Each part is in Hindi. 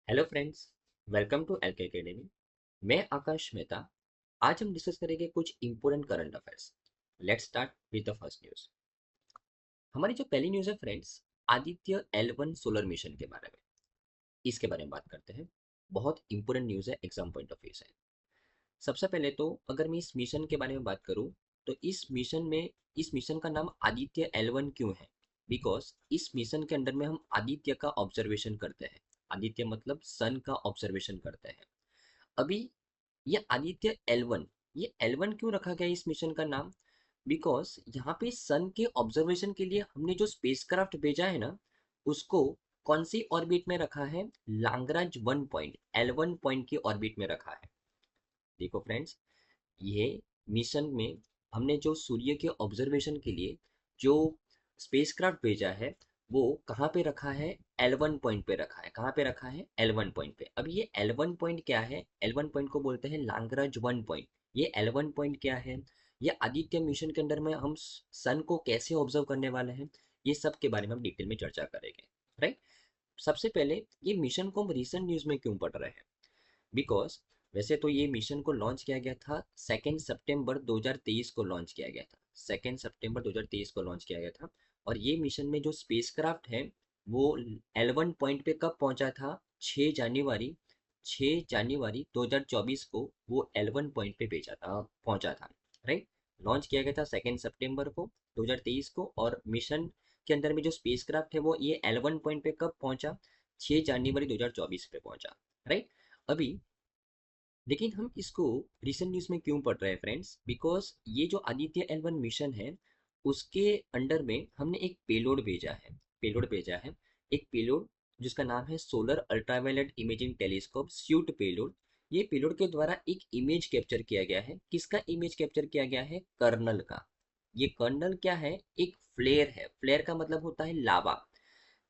Hello friends, welcome to L K academy. मैं आकाश मेहता। आज हम डिस्कस करेंगे कुछ important current affairs. Let's start with the first news. हमारी जो पहली न्यूज़ है friends, Aditya L1 solar mission के बारे में। इसके बारे में बात करते हैं। बहुत इंपॉर्टेंट न्यूज़ है एग्जाम पॉइंट ऑफ व्यू से। सबसे पहले तो अगर मैं इस मिशन के बारे में बात करूं, तो इस मिशन का नाम आदित्य L1 क्यों है? बिकॉज इस मिशन के अंडर में हम आदित्य का ऑब्जर्वेशन करते हैं। आदित्य मतलब सन का ऑब्जर्वेशन करते हैं। अभी ये आदित्य L1, ये L1 क्यों रखा गया इस मिशन का नाम? बिकॉज यहाँ पे सन के ऑब्जर्वेशन के लिए हमने जो स्पेसक्राफ्ट भेजा है ना, उसको कौन सी ऑर्बिट में रखा है? लाग्रांज 1 पॉइंट, L1 पॉइंट की ऑर्बिट में रखा है। देखो फ्रेंड्स, ये मिशन में हमने जो सूर्य के ऑब्जर्वेशन के लिए जो स्पेसक्राफ्ट भेजा है, वो कहाँ पे रखा है? L1 पॉइंट पे रखा है। कहाँ पे रखा है? L1 पॉइंट पे। अब ये L1 पॉइंट क्या है? L1 पॉइंट को बोलते हैं लाग्रांज 1 पॉइंट। ये L1 पॉइंट क्या है? ये आदित्य मिशन के अंदर में हम सन को कैसे ऑब्जर्व करने वाले हैं, ये सब के बारे में हम डिटेल में चर्चा करेंगे। राइट। सबसे पहले, ये मिशन को हम रिसेंट न्यूज में क्यों पढ़ रहे हैं? बिकॉज वैसे तो ये मिशन को लॉन्च किया गया था 2 सितंबर 2023 को लॉन्च किया गया था। 2 सितंबर 2023 को लॉन्च किया गया था। और ये मिशन में जो स्पेसक्राफ्ट है, वो L1 पॉइंट पे कब पहुंचा था? 6 जनवरी 2024 को वो L1 पॉइंट पे भेजा था, पहुंचा था। राइट। लॉन्च किया गया था 2 सितंबर को 2023 को, और मिशन के अंदर में जो स्पेसक्राफ्ट है वो ये L1 पॉइंट पे कब पहुंचा? 6 जनवरी 2024 पे पहुंचा। राइट। अभी लेकिन हम इसको रिसेंट न्यूज में क्यों पढ़ रहे हैं फ्रेंड्स? बिकॉज ये जो आदित्य L1 मिशन है, उसके अंडर में हमने एक पेलोड भेजा है। एक पेलोड जिसका नाम है solar ultraviolet imaging telescope suite payload. ये पेलोड के द्वारा एक इमेज कैप्चर किया गया है। किसका इमेज कैप्चर किया गया है? कर्नल का। ये कर्नल क्या है? एक फ्लेयर है। फ्लेयर का मतलब होता है लावा।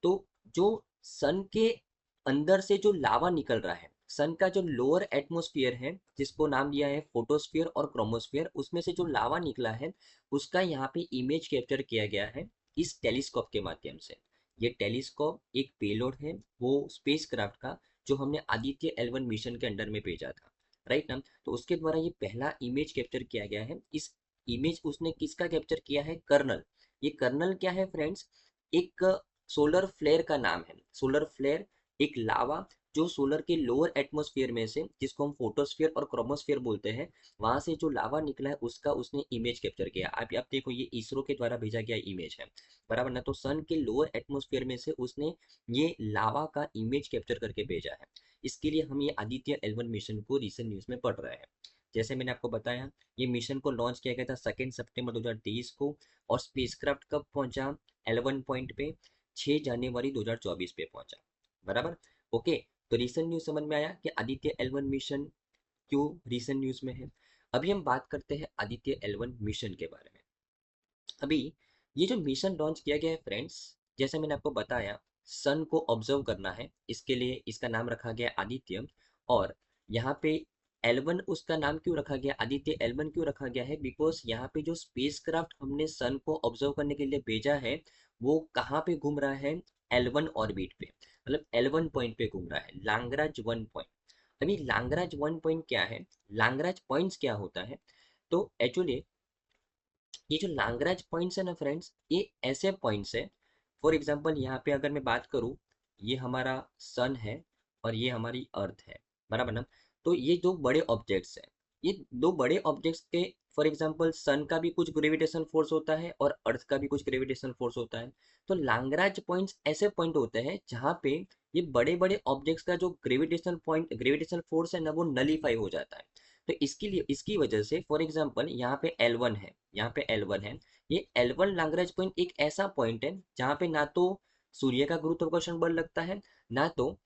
तो जो सन के अंदर से जो लावा निकल रहा है, सन का जो लोअर एटमॉस्फेयर है, जिसको नाम दिया है फोटोस्फीयर और क्रोमोस्फीयर, उसमें से जो लावा निकला है, उसका यहाँ पे इमेज कैप्चर किया गया है इस टेलीस्कोप के माध्यम से। ये टेलीस्कोप एक पेलोड है, वो स्पेसक्राफ्ट का, जो हमने आदित्य L1 मिशन के अंडर में भेजा था। राइट ना? तो उसके द्वारा ये पहला इमेज कैप्चर किया गया है। इस इमेज उसने किसका कैप्चर किया है? कर्नल। ये कर्नल क्या है फ्रेंड्स? एक सोलर फ्लेयर का नाम है। सोलर फ्लेयर एक लावा जो सोलर के लोअर एटमॉस्फेयर में से, जिसको हम फोटोस्फीयर और क्रोमोस्फीयर बोलते हैं, वहां से जो लावा निकला है, उसका उसने इमेज कैप्चर किया। आप देखो, ये इसरो के द्वारा भेजा गया इमेज है, बराबर ना? तो सन के लोअर एटमॉस्फेयर में से उसने ये लावा का इमेज कैप्चर करके भेजा है। इसके लिए हम ये आदित्य L1 मिशन को रिसेंट न्यूज में पढ़ रहे हैं। जैसे मैंने आपको बताया, ये मिशन को लॉन्च किया गया था 2 सितंबर 2023 को, और स्पेसक्राफ्ट कब पहुंचा L1 पॉइंट पे? 6 जनवरी 2024 पे पहुंचा। बराबर। ओके। तो रिसेंट न्यूज समझ में आया कि आदित्य L1 मिशन क्यों रिसेंट न्यूज में है। अभी हम बात करते हैं आदित्य L1 मिशन के बारे में। अभी ये जो मिशन लॉन्च किया गया है फ्रेंड्स, जैसे मैंने आपको बताया, सन को ऑब्जर्व करना है, इसके लिए इसका नाम रखा गया आदित्य। और यहाँ पे L1 उसका नाम क्यों रखा गया? आदित्य L1 क्यों रखा गया है? बिकॉज यहाँ पे जो स्पेसक्राफ्ट हमने सन को ऑब्जर्व करने के लिए भेजा है, वो कहाँ पे घूम रहा है? L1 ऑर्बिट पे, मतलब L1 पॉइंट पे घूम रहा है, लाग्रांज 1 पॉइंट। अभी लाग्रांज 1 पॉइंट क्या है? लाग्रांज पॉइंट्स क्या होता है? तो एक्चुअली ये जो लाग्रांज पॉइंट्स है ना फ्रेंड्स, ये ऐसे पॉइंट्स है। फॉर एग्जांपल, यहाँ पे अगर मैं बात करूँ, ये हमारा सन है और ये हमारी अर्थ है, बराबर ना? तो ये दो बड़े ऑब्जेक्ट्स हैं। ये दो बड़े ऑब्जेक्ट्स के, फॉर एग्जांपल, सन का भी कुछ ग्रेविटेशन फोर्स होता है और अर्थ का भी कुछ ग्रेविटेशन फोर्स होता है। तो लाग्रांज पॉइंट्स ऐसे पॉइंट होते हैं जहाँ पे ये बड़े बड़े ऑब्जेक्ट्स का जो ग्रेविटेशन फोर्स है ना, वो नलीफाई हो जाता है। तो इसके लिए, इसकी वजह से, फॉर एग्जांपल, यहाँ पे L1 है, यहाँ पे L1 है। ये L1 लाग्रांज पॉइंट एक ऐसा पॉइंट है जहाँ पे ना तो सूर्य का गुरुत्वाकर्षण बल लगता है, ना तो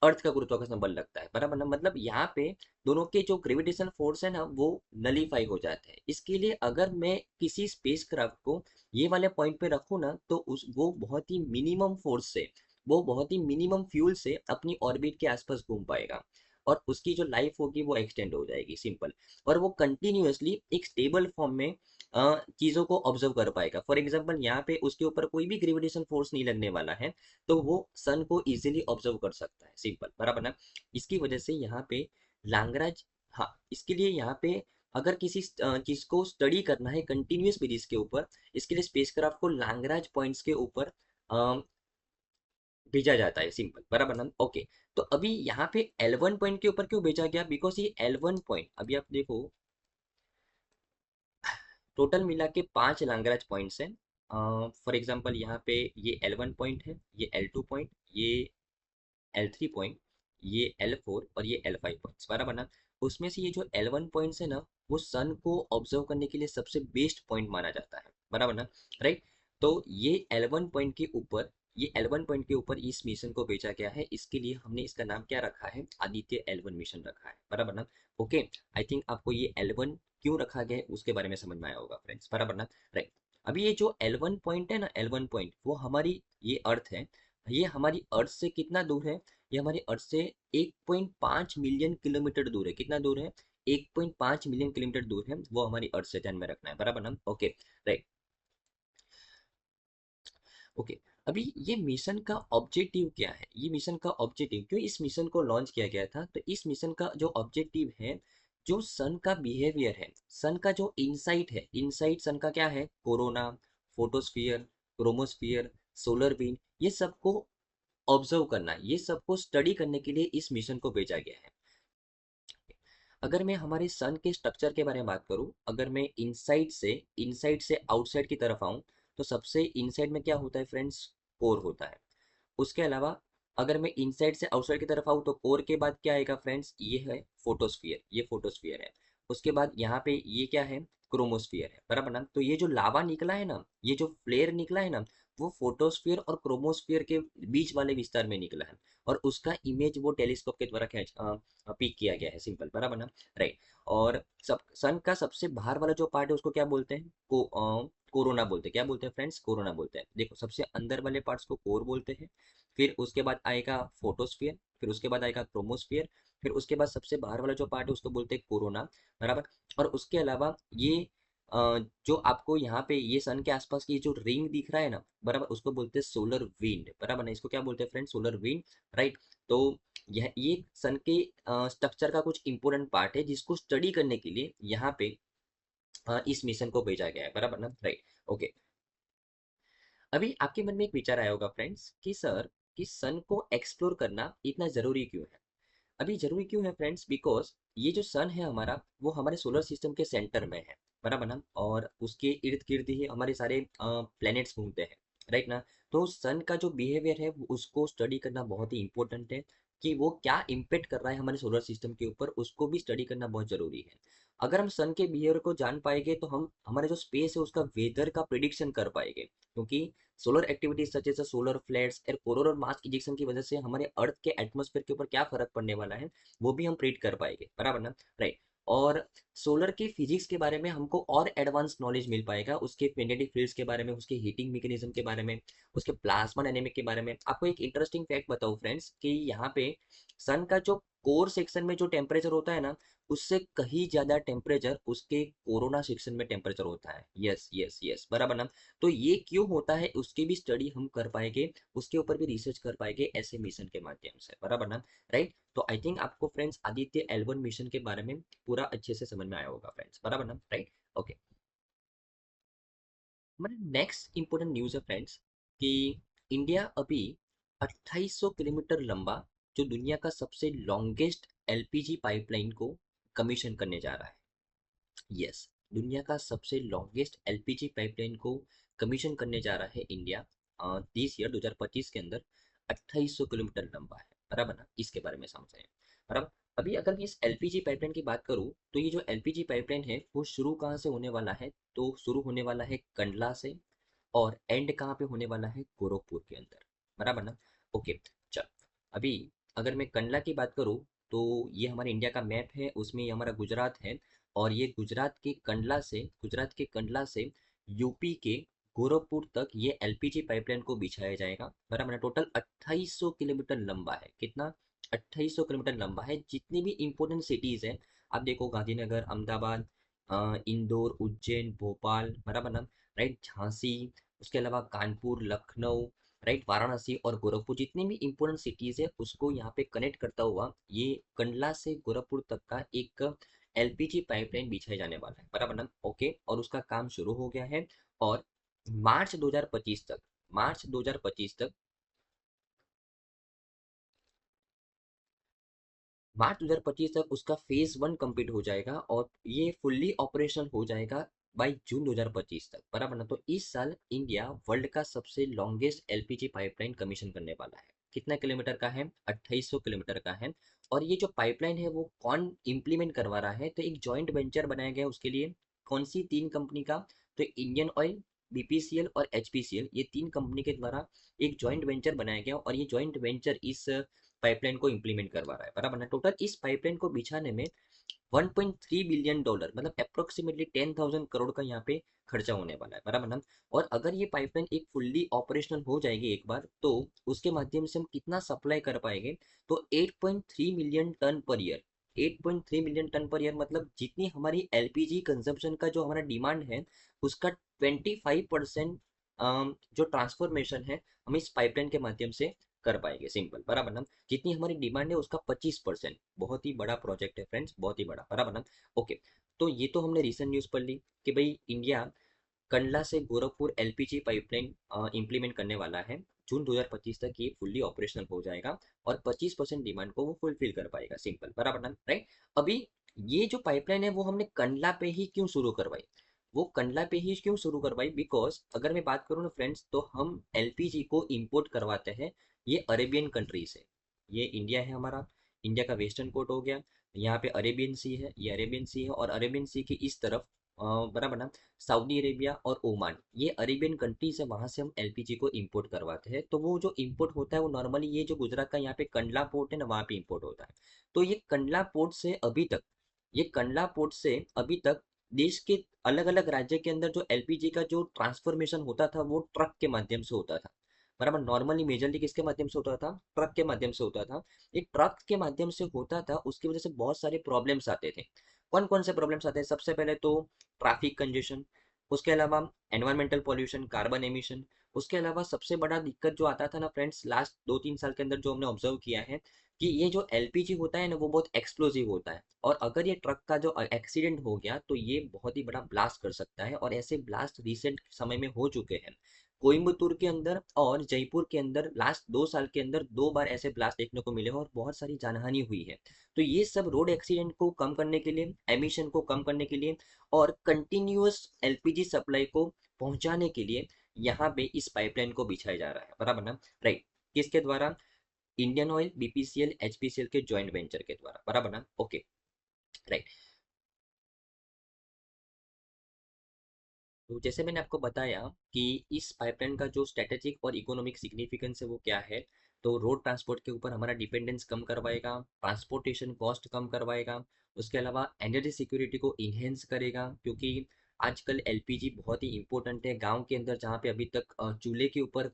अर्थ का गुरुत्वाकर्षण बल लगता है, बराबर ना? मतलब यहाँ पे दोनों के जो ग्रेविटेशन फोर्स है ना, वो नलीफाई हो जाते हैं। इसके लिए अगर मैं किसी स्पेसक्राफ्ट को ये वाले पॉइंट पे रखूँ ना, तो उस वो बहुत ही मिनिमम फोर्स से, वो बहुत ही मिनिमम फ्यूल से अपनी ऑर्बिट के आसपास घूम पाएगा, और उसकी जो लाइफ होगी वो एक्सटेंड हो जाएगी, सिंपल। और वो कंटिन्यूअसली एक स्टेबल फॉर्म में चीज़ों को ऑब्जर्व कर पाएगा। फॉर एग्जाम्पल यहाँ पे उसके ऊपर कोई भी ग्रेविटेशन फोर्स नहीं लगने वाला है, तो वो सन को इजीली ऑब्जर्व कर सकता है, सिंपल, बराबर ना। इसकी वजह से यहाँ पे लैग्रांज, हाँ, इसके लिए यहाँ पे अगर किसी चीज को स्टडी करना है कंटिन्यूअस बेसिस के ऊपर, इसके लिए स्पेसक्राफ्ट को लैग्रांज पॉइंट्स के ऊपर भेजा जाता है, सिंपल, बराबर ना। ओके, तो अभी यहाँ पे L1 पॉइंट के ऊपर क्यों भेजा गया? बिकॉज ये L1 पॉइंट, अभी आप देखो, टोटल मिला के 5 लैग्रांज पॉइंट्स हैं। फॉर एग्जांपल यहाँ पे ये L1 पॉइंट है, ये L2 पॉइंट, ये L3 पॉइंट, ये L4 और ये L5 पॉइंट्स, बराबर ना। उसमें से ये जो L1 पॉइंट्स है ना, वो सन को ऑब्जर्व करने के लिए सबसे बेस्ट पॉइंट माना जाता है, बराबर ना, राइट। तो ये L1 पॉइंट के ऊपर, ये L1 पॉइंट के ऊपर इस मिशन को भेजा गया है। इसके लिए हमने इसका नाम क्या रखा है? आदित्य L1 मिशन रखा है, बराबर ना। ओके, आई थिंक आपको ये L1 क्यों रखा गया है उसके बारे में समझ में आया होगा फ्रेंड्स, बराबर ना, राइट। अभी ये जो L1 पॉइंट है ना, L1 पॉइंट वो हमारी ये अर्थ है। ये हमारी अर्थ से कितना दूर है? ये हमारी अर्थ से 1.5 मिलियन किलोमीटर दूर है। कितना दूर है? 1.5 मिलियन किलोमीटर दूर है, वो हमारी अर्थ से, ध्यान में रखना है, बराबर ना। Okay, right. ओके, अभी ये मिशन का ऑब्जेक्टिव क्या है? ये मिशन का ऑब्जेक्टिव, क्यों इस मिशन को लॉन्च किया गया था? तो इस मिशन का जो ऑब्जेक्टिव है, जो सन का बिहेवियर है, सन का जो इनसाइट है, इनसाइट सन का क्या है? Corona, photosphere, chromosphere, solar wind, ये सबको ऑब्जर्व करना, ये सबको स्टडी करने के लिए इस मिशन को भेजा गया है। अगर मैं हमारे सन के स्ट्रक्चर के बारे में बात करूं, अगर मैं इनसाइड से आउटसाइड की तरफ आऊं, तो सबसे इनसाइड में क्या होता है फ्रेंड्स? कोर होता है। उसके अलावा अगर मैं इनसाइड से आउटसाइड की तरफ आऊँ, तो कोर के बाद क्या आएगा फ्रेंड्स? ये है फोटोस्फियर, ये फोटोस्फियर है। उसके बाद यहाँ पे ये क्या है? क्रोमोस्फियर है, बराबर ना। तो ये जो लावा निकला है ना, ये जो फ्लेयर निकला है ना, वो फोटोस्फियर और क्रोमोस्फियर के बीच वाले विस्तार में निकला है। और उसका इमेज वो टेलीस्कोप के द्वारा खींच पिक किया गया है, सिंपल, बराबर ना, राइट। और सब सन का सबसे बाहर वाला जो पार्ट है उसको क्या बोलते हैं? कोरोना बोलते हैं। क्या बोलते हैं फ्रेंड्स? कोरोना बोलते हैं। देखो, सबसे अंदर वाले पार्ट्स को कोर बोलते हैं, फिर उसके बाद आएगा फोटोस्फियर, फिर उसके बाद आएगा क्रोमोस्फियर, फिर उसके बाद सबसे बाहर वाला जो पार्ट है उसको बोलते हैं कोरोना, बराबर। और उसके अलावा ये जो आपको यहाँ पे ये सन के आसपास की जो रिंग दिख रहा है ना, बराबर, उसको बोलते हैं सोलर विंड, बराबर ना। इसको क्या बोलते हैं फ्रेंड? Solar wind, right. तो यह ये सन के स्ट्रक्चर का कुछ इंपॉर्टेंट पार्ट है जिसको स्टडी करने के लिए यहाँ पे इस मिशन को भेजा गया है, बराबर ना, राइट। ओके, अभी आपके मन में एक विचार आया होगा फ्रेंड्स कि सर, कि सन को एक्सप्लोर करना इतना जरूरी क्यों है? अभी जरूरी क्यों है फ्रेंड्स? बिकॉज ये जो सन है हमारा, वो हमारे सोलर सिस्टम के सेंटर में है, बराबर ना। और उसके इर्द गिर्द ही हमारे सारे प्लैनेट्स घूमते हैं, राइट ना। तो सन का जो बिहेवियर है उसको स्टडी करना बहुत ही इंपॉर्टेंट है, कि वो क्या इम्पेक्ट कर रहा है हमारे सोलर सिस्टम के ऊपर, उसको भी स्टडी करना बहुत जरूरी है। अगर हम सन के बिहेवियर को जान पाएंगे तो हम हमारे जो स्पेस है उसका वेदर का प्रिडिक्शन कर पाएंगे, क्योंकि solar activities such as solar flares और कोरोनल मास इजेक्शन की वजह से हमारे अर्थ के एटमॉस्फेयर के ऊपर क्या फर्क पड़ने वाला है, वो भी हम प्रिडिक्ट कर पाएंगे, बराबर ना, राइट। और सोलर के फिजिक्स के बारे में हमको और एडवांस नॉलेज मिल पाएगा, उसके मैग्नेटिक फील्ड्स के बारे में, उसके हीटिंग मैकेनिज्म के बारे में, उसके प्लाज्मा डायनेमिक के बारे में। आपको एक इंटरेस्टिंग फैक्ट बताऊं फ्रेंड्स, कि यहाँ पे सन का जो कोर सेक्शन में जो टेम्परेचर होता है ना, उससे कहीं ज्यादा टेम्परेचर उसके कोरोना सेक्शन में टेम्परेचर होता है। यस यस यस, बराबर ना। तो ये क्यों होता है उसकी भी स्टडी हम कर पाएंगे, उसके ऊपर भी रिसर्च कर पाएंगे ऐसे मिशन के माध्यम से, बराबर ना, राइट। तो आई थिंक आपको फ्रेंड्स आदित्य L1 मिशन के बारे में पूरा अच्छे से समझ में आया होगा फ्रेंड्स, बराबर ना, राइट। ओके, हमारे नेक्स्ट इंपॉर्टेंट न्यूज़ है फ्रेंड्स, कि इंडिया अभी 2800 किलोमीटर लंबा, जो दुनिया का सबसे लॉन्गेस्ट एलपीजी पाइपलाइन को कमीशन करने जा रहा है। यस, दुनिया का सबसे लॉन्गेस्ट एलपीजी पाइपलाइन को कमीशन करने जा रहा है इंडिया, दिस ईयर 2025 के अंदर। 2800 किलोमीटर लंबा है, बराबर ना। इसके बारे में समझ रहे हैं, बराबर। अभी अगर मैं इस एलपीजी पाइपलाइन की बात करूं, तो ये जो एलपीजी पाइपलाइन है वो शुरू कहाँ से होने वाला है? तो शुरू होने वाला है कंडला से, और एंड कहाँ पे होने वाला है? गोरखपुर के अंदर, बराबर ना। ओके, चल, अभी अगर मैं कंडला की बात करूँ, तो ये हमारे इंडिया का मैप है, उसमें ये हमारा गुजरात है। और ये गुजरात के कंडला से यूपी के गोरखपुर तक ये एलपीजी पाइपलाइन को बिछाया जाएगा, बराबर ना। टोटल 2800 किलोमीटर लंबा है। कितना? 2800 किलोमीटर लंबा है। जितनी भी इंपॉर्टेंट सिटीज हैं, आप देखो, गांधीनगर, अहमदाबाद, इंदौर, उज्जैन, भोपाल, बराबर ना, राइट, झांसी, उसके अलावा कानपुर, लखनऊ, राइट, वाराणसी और गोरखपुर, जितनी भी इंपॉर्टेंट सिटीज है उसको यहाँ पे कनेक्ट करता हुआ ये कंडला से गोरखपुर तक का एक एलपीजी पाइपलाइन बिछाया जाने वाला है, बराबर ना, ओके। और उसका काम शुरू हो गया है और मार्च 2025 तक, मार्च 2025 तक, मार्च 2025 तक उसका फेज वन कंप्लीट हो जाएगा और ये फुल्ली ऑपरेशनल हो जाएगा बाई जून 2025 तक, बराबर ना। तो इस साल इंडिया वर्ल्ड का सबसे लॉन्गेस्ट एलपीजी पाइपलाइन कमीशन करने वाला है। कितना किलोमीटर का है? 2800 किलोमीटर का है। और ये जो पाइपलाइन है वो कौन इम्प्लीमेंट करवा रहा है? तो एक जॉइंट वेंचर बनाया गया उसके लिए। कौन सी? तीन कंपनी का। तो इंडियन ऑयल, बीपीसीएल और एचपीसीएल, ये तीन कंपनी के द्वारा एक जॉइंट वेंचर बनाया गया और ये जॉइंट वेंचर इस पाइपलाइन को इम्प्लीमेंट करवा रहा है, बराबर ना। टोटल इस पाइपलाइन को बिछाने में 1.3 बिलियन डॉलर, मतलब अप्रोक्सीमेटली 10,000 करोड़ का यहाँ पे खर्चा होने वाला है, बराबर ना। और अगर ये पाइपलाइन एक फुल्ली ऑपरेशनल हो जाएगी एक बार, तो उसके माध्यम से हम कितना सप्लाई कर पाएंगे? तो 8.3 million ton per year. 8.3 million ton per year मतलब जितनी हमारी एलपीजी कंजम्पशन का जो हमारा डिमांड है उसका 25% जो ट्रांसफॉर्मेशन है हम इस पाइपलाइन के माध्यम से कर पाएंगे, सिंपल, बराबर ना। जितनी हमारी डिमांड है उसका 25%। बहुत ही बड़ा प्रोजेक्ट है फ्रेंड्स, बहुत ही बड़ा, बराबर ना। ओके, तो ये तो हमने रिसेंट न्यूज़ पढ़ ली कि भाई इंडिया कंडला से गोरखपुर एलपीजी पाइपलाइन इंप्लीमेंट करने वाला है। जून 2025 तक ये फुल्ली ऑपरेशनल हो जाएगा और 25% डिमांड को वो फुलफिल कर पाएगा, सिंपल, बराबर ना, राइट। अभी ये जो पाइपलाइन है वो हमने कंडला पे ही क्यों शुरू करवाई? वो कंडला पे ही क्यों शुरू करवाई? बिकॉज अगर मैं बात करूँ ना फ्रेंड्स, तो हम एलपीजी को इंपोर्ट करवाते हैं ये अरेबियन कंट्री से। ये इंडिया है हमारा, इंडिया का वेस्टर्न कोट हो गया, यहाँ पे अरेबियन सी है, ये अरेबियन सी है और अरेबियन सी की इस तरफ बराबर ना सऊदी अरेबिया और ओमान, ये अरेबियन कंट्रीज है, वहां से हम एलपीजी को इंपोर्ट करवाते हैं। तो वो जो इंपोर्ट होता है वो नॉर्मली ये जो गुजरात का यहाँ पे कंडला पोर्ट है ना वहाँ पे इंपोर्ट होता है। तो ये कंडला पोर्ट से अभी तक, ये कंडला पोर्ट से अभी तक देश के अलग अलग राज्य के अंदर जो एलपीजी का जो ट्रांसफॉर्मेशन होता था वो ट्रक के माध्यम से होता था, बराबर। नॉर्मली मेजरली किसके माध्यम से होता था? ट्रक के माध्यम से होता था। एक ट्रक के माध्यम से होता था, उसकी वजह से बहुत सारे प्रॉब्लम्स आते थे। कौन कौन से प्रॉब्लम्स आते हैं? सबसे पहले तो ट्रैफिक कंजेशन, उसके अलावा एनवायरमेंटल पॉल्यूशन, कार्बन एमिशन। उसके अलावा सबसे बड़ा दिक्कत जो आता था ना फ्रेंड्स, लास्ट 2-3 साल के अंदर जो हमने ऑब्जर्व किया है कि ये जो एलपीजी होता है ना वो बहुत एक्सप्लोसिव होता है। और अगर ये ट्रक का जो एक्सीडेंट हो गया तो ये बहुत ही बड़ा ब्लास्ट कर सकता है और ऐसे ब्लास्ट रिसेंट समय में हो चुके हैं। कोयम्बतूर के अंदर और जयपुर के अंदर लास्ट 2 साल के अंदर 2 बार ऐसे ब्लास्ट देखने को मिले हैं और बहुत सारी जानहानि हुई है। तो ये सब रोड एक्सीडेंट को कम करने के लिए, एमिशन को कम करने के लिए और कंटिन्यूअस एलपीजी सप्लाई को पहुंचाने के लिए यहाँ पे इस पाइपलाइन को बिछाया जा रहा है, बराबर ना, राइट। किसके द्वारा? इंडियन ऑयल, बीपीसीएल, एचपीसीएल के जॉइंट वेंचर के द्वारा, बराबर ना, ओके, राइट। तो जैसे मैंने आपको बताया कि इस पाइपलाइन का जो स्ट्रेटेजिक और इकोनॉमिक सिग्निफिकेंस है वो क्या है, तो रोड ट्रांसपोर्ट के ऊपर हमारा डिपेंडेंस कम करवाएगा, ट्रांसपोर्टेशन कॉस्ट कम करवाएगा, उसके अलावा एनर्जी सिक्योरिटी को इन्हेंस करेगा, क्योंकि आजकल एलपीजी बहुत ही इंपॉर्टेंट है। गांव के अंदर जहाँ पे अभी तक चूल्हे के ऊपर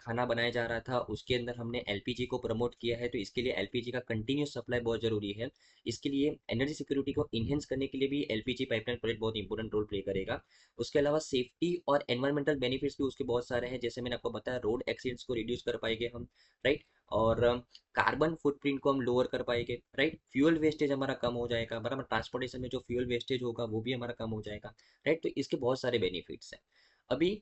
खाना बनाया जा रहा था उसके अंदर हमने एलपीजी को प्रमोट किया है, तो इसके लिए एलपीजी का कंटिन्यूस सप्लाई बहुत जरूरी है। इसके लिए एनर्जी सिक्योरिटी को इन्हेंस करने के लिए भी एलपीजी पाइपलाइन प्रोजेक्ट बहुत इंपॉर्टेंट रोल प्ले करेगा। उसके अलावा सेफ्टी और एनवायरमेंटल बेनिफिट्स भी उसके बहुत सारे हैं, जैसे मैंने आपको बताया रोड एक्सीडेंट्स को रिड्यूस कर पाएंगे हम, राइट। और कार्बन फुटप्रिंट को हम लोअर कर पाएंगे, राइट। फ्यूल वेस्टेज हमारा कम हो जाएगा, बराबर। ट्रांसपोर्टेशन में जो फ्यूल वेस्टेज होगा वो भी हमारा कम हो जाएगा, राइट। तो इसके बहुत सारे बेनिफिट्स हैं। अभी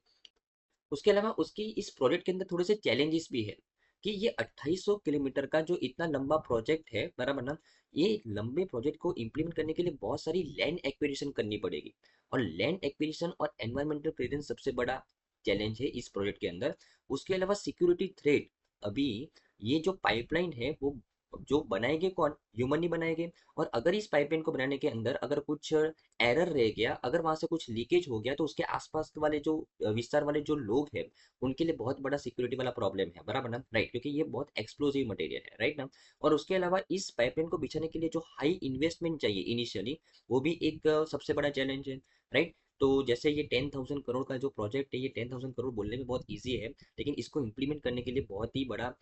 उसके अलावा उसकी इस प्रोजेक्ट के अंदर थोड़े से चैलेंजेस भी है कि ये 2800 किलोमीटर का जो इतना लंबा प्रोजेक्ट है, बराबर ना, ये लंबे प्रोजेक्ट को इम्प्लीमेंट करने के लिए बहुत सारी लैंड एक्विजिशन करनी पड़ेगी। और लैंड एक्विजिशन और एनवायरमेंटल क्लियरेंस सबसे बड़ा चैलेंज है इस प्रोजेक्ट के अंदर। उसके अलावा सिक्योरिटी थ्रेट, अभी ये जो पाइपलाइन है वो जो बनाएंगे कौन? ह्यूमन ही बनाएंगे। और अगर इस पाइपलाइन को बनाने के अंदर अगर कुछ एरर रह गया, अगर वहां से कुछ लीकेज हो गया, तो उसके आसपास वाले जो विस्तार वाले जो लोग हैं उनके लिए बहुत बड़ा सिक्योरिटी वाला प्रॉब्लम है, बराबर ना, राइट। क्योंकि ये बहुत एक्सप्लोसिव मटेरियल है, राइट ना। और उसके अलावा इस पाइपलाइन को बिछाने के लिए जो हाई इन्वेस्टमेंट चाहिए इनिशियली, वो भी एक सबसे बड़ा चैलेंज है, राइट। तो जैसे ये 10,000 करोड़ का जो प्रोजेक्ट है, ये 10,000 करोड़ बोलने में बहुत ईजी है, लेकिन इसको इम्प्लीमेंट करने के लिए बहुत ही बड़ा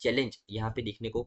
चैलेंज यहाँ पे देखने को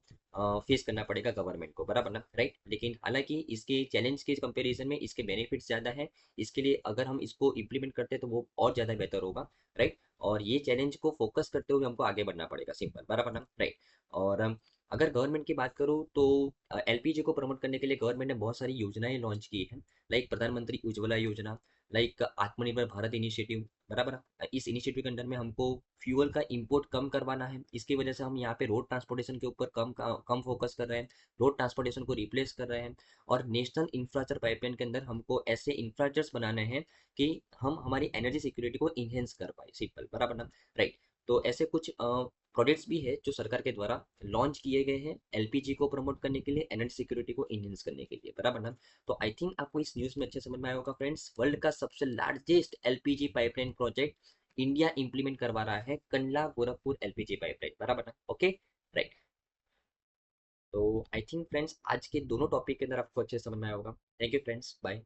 फेस करना पड़ेगा गवर्नमेंट को, बराबर ना, राइट। लेकिन हालांकि इसके चैलेंज के कंपैरिजन में इसके बेनिफिट्स ज़्यादा है। इसके लिए अगर हम इसको इम्प्लीमेंट करते हैं तो वो और ज़्यादा बेहतर होगा, राइट। और ये चैलेंज को फोकस करते हुए हमको आगे बढ़ना पड़ेगा, सिंपल, बराबर ना, राइट। और अगर गवर्नमेंट की बात करूँ तो एलपीजी को प्रमोट करने के लिए गवर्नमेंट ने बहुत सारी योजनाएं लॉन्च की हैं, लाइक प्रधानमंत्री उज्ज्वला योजना, लाइक आत्मनिर्भर भारत इनिशिएटिव, बराबर है। इस इनिशिएटिव के अंदर में हमको फ्यूल का इंपोर्ट कम करवाना है, इसकी वजह से हम यहाँ पे रोड ट्रांसपोर्टेशन के ऊपर कम फोकस कर रहे हैं, रोड ट्रांसपोर्टेशन को रिप्लेस कर रहे हैं। और नेशनल इंफ्रास्ट्रक्चर पाइपलाइन के अंदर हमको ऐसे इंफ्रास्ट्रक्चर्स बनाने हैं कि हम हमारी एनर्जी सिक्योरिटी को इन्हेंस कर पाए, सिंपल, बराबर ना, राइट। तो ऐसे कुछ प्रोजेक्ट्स भी है जो सरकार के द्वारा लॉन्च किए गए हैं एलपीजी को प्रमोट करने के लिए, एनर्जी सिक्योरिटी को इनहेंस करने के लिए, बराबर ना। तो आई थिंक आपको इस न्यूज़ में अच्छे समझ में आया होगा फ्रेंड्स। वर्ल्ड का सबसे largest LPG pipeline project India implement करवा रहा है, कंडला गोरखपुर एलपीजी पाइपलाइन, बराबर ना, ओके, राइट। तो आई थिंक फ्रेंड्स आज के दोनों टॉपिक के अंदर आपको अच्छे से समझ में आया होगा। Thank you friends, bye.